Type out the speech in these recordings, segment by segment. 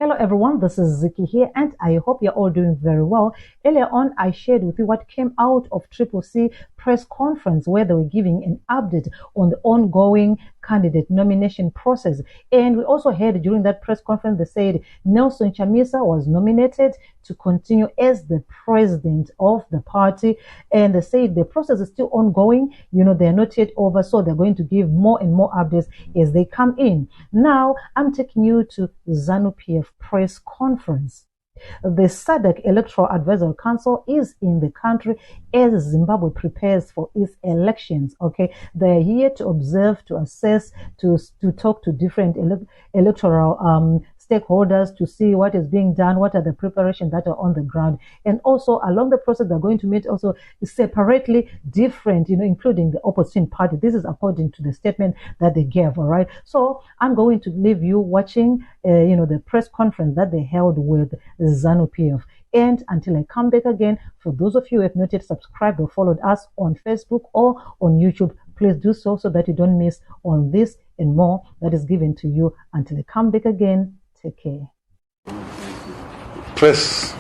Hello everyone, this is Ziki here and I hope you're all doing very well. Earlier on, I shared with you what came out of CCC press conference where they were giving an update on the ongoing candidate nomination process. And we also heard during that press conference, they said Nelson Chamisa was nominated to continue as the president of the party. And they said the process is still ongoing. You know, they're not yet over, so they're going to give more and more updates as they come in. Now, I'm taking you to ZANU PF press conference. The SADC Electoral Advisory Council is in the country as Zimbabwe prepares for its elections. Okay, they're here to observe, to assess, to talk to different electoral stakeholders to see what is being done, what are the preparations that are on the ground, and also along the process they're going to meet also separately different, including the opposition party. This is according to the statement that they gave. All right, so I'm going to leave you watching the press conference that they held with ZANU PF. And until I come back again, for those of you who have not yet subscribed or followed us on Facebook or on YouTube, please do so that you don't miss on this and more that is given to you. Until I come back again, take care. Press,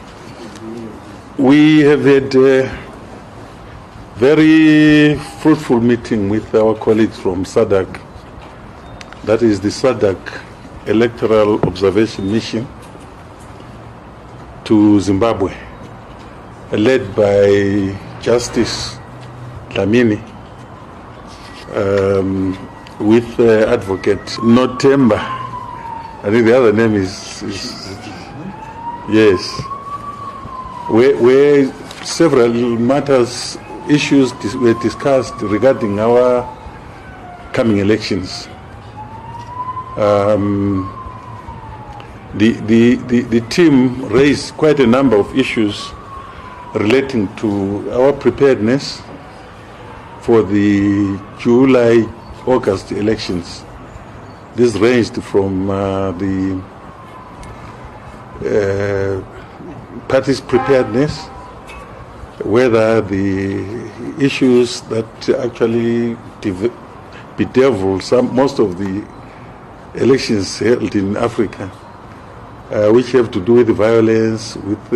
we have had a very fruitful meeting with our colleagues from SADC. That is the SADC Electoral Observation Mission to Zimbabwe, led by Justice Dlamini, with Advocate Notemba. I think the other name is yes, where several issues were discussed regarding our coming elections. The team raised quite a number of issues relating to our preparedness for the July-August elections. This ranged from the party's preparedness, whether the issues that actually bedevil most of the elections held in Africa, which have to do with the violence, with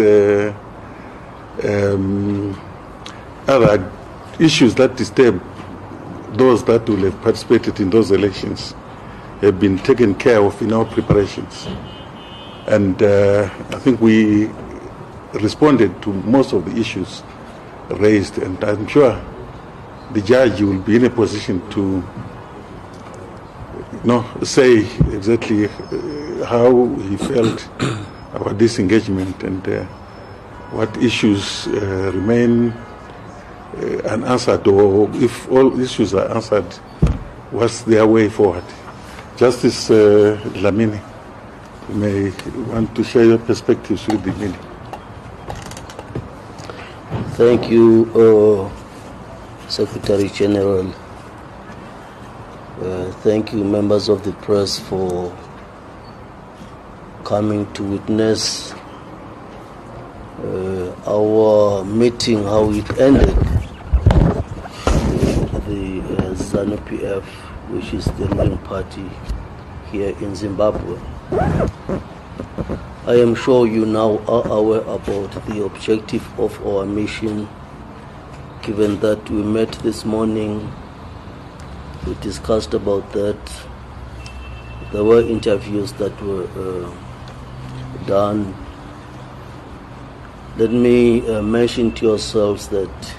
other issues that disturb those that will have participated in those elections, have been taken care of in our preparations. And I think we responded to most of the issues raised, and I'm sure the judge will be in a position to say exactly how he felt about this engagement and what issues remain unanswered, or if all issues are answered, what's their way forward. Justice Dlamini, you may want to share your perspectives with the media. Thank you, Secretary General. Thank you, members of the press, for coming to witness our meeting, how it ended. The ZANU PF, which is the ruling party here in Zimbabwe. I am sure you now are aware about the objective of our mission, given that we met this morning. We discussed about that. There were interviews that were done. Let me mention to yourselves that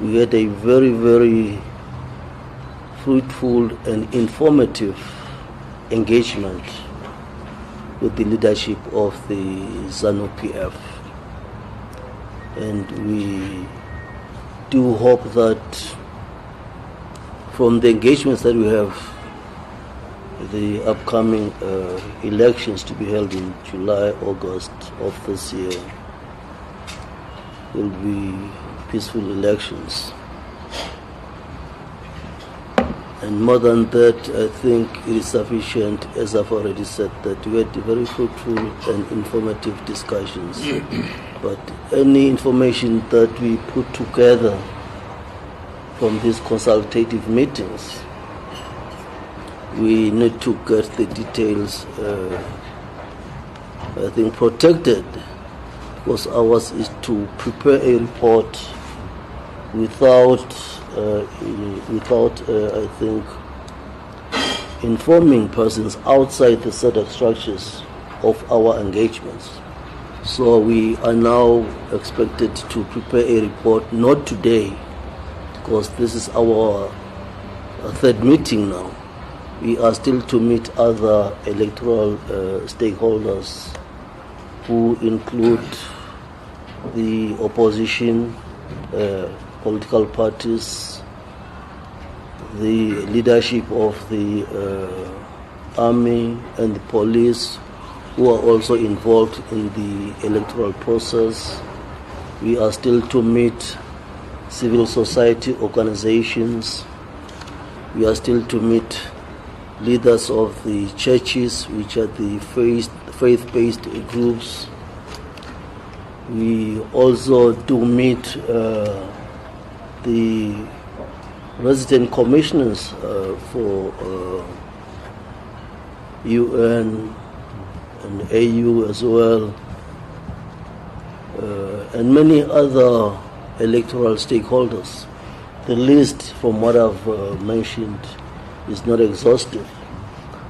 we had a very, very fruitful and informative engagement with the leadership of the ZANU PF. And we do hope that from the engagements that we have, the upcoming elections to be held in July, August of this year will be peaceful elections. And more than that, I think it is sufficient, as I've already said, that we had very fruitful and informative discussions. But any information that we put together from these consultative meetings, we need to get the details I think, protected, because ours is to prepare a report without I think, informing persons outside the SADC structures of our engagements. So we are now expected to prepare a report, not today, because this is our third meeting now. We are still to meet other electoral stakeholders, who include the opposition, political parties, the leadership of the army and the police, who are also involved in the electoral process. We are still to meet civil society organizations. We are still to meet leaders of the churches, which are the faith-based groups. We also do meet the resident commissioners for UN and AU as well, and many other electoral stakeholders. The list, from what I've mentioned, is not exhaustive.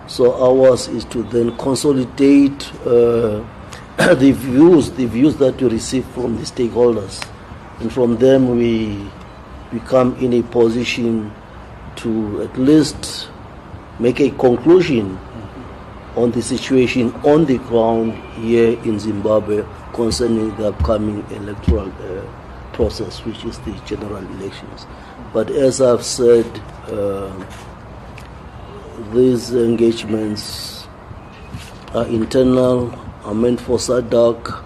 So ours is to then consolidate the views that we receive from the stakeholders, and from them we become in a position to at least make a conclusion on the situation on the ground here in Zimbabwe concerning the upcoming electoral process, which is the general elections. But as I've said, these engagements are internal, are meant for SADC,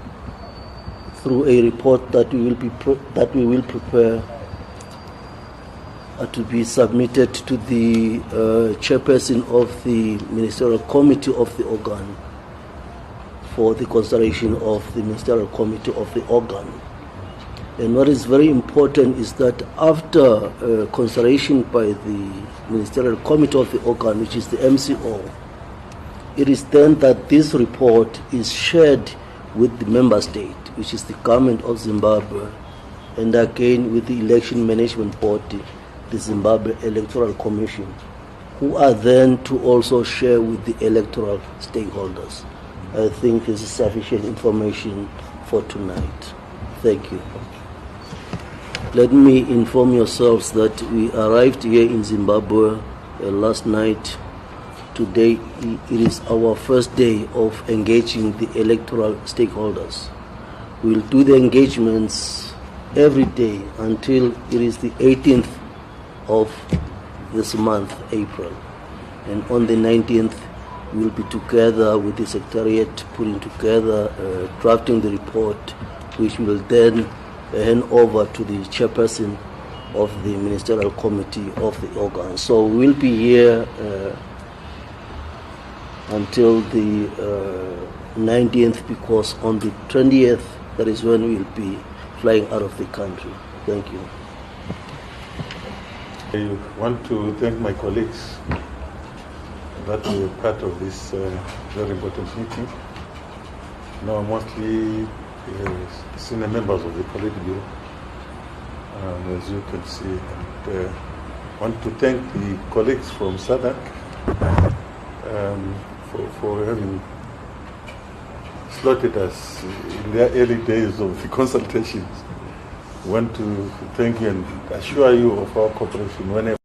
through a report that we will prepare to be submitted to the chairperson of the ministerial committee of the organ for the consideration of the ministerial committee of the organ. And what is very important is that after consideration by the ministerial committee of the organ, which is the MCO, it is then that this report is shared with the member state, which is the government of Zimbabwe, and again with the election management body, the Zimbabwe Electoral Commission, who are then to also share with the electoral stakeholders. I think this is sufficient information for tonight. Thank you. Let me inform yourselves that we arrived here in Zimbabwe last night. Today it is our first day of engaging the electoral stakeholders. We'll do the engagements every day until it is the 18th of this month, April. And on the 19th, we'll be together with the Secretariat, putting together, drafting the report, which will then hand over to the chairperson of the Ministerial Committee of the organ. So we'll be here until the 19th, because on the 20th, that is when we'll be flying out of the country. Thank you. I want to thank my colleagues that were part of this very important meeting. Now, mostly senior members of the Politburo, as you can see. And want to thank the colleagues from SADC for having slotted us in the early days of the consultations. Want to thank you and assure you of our cooperation whenever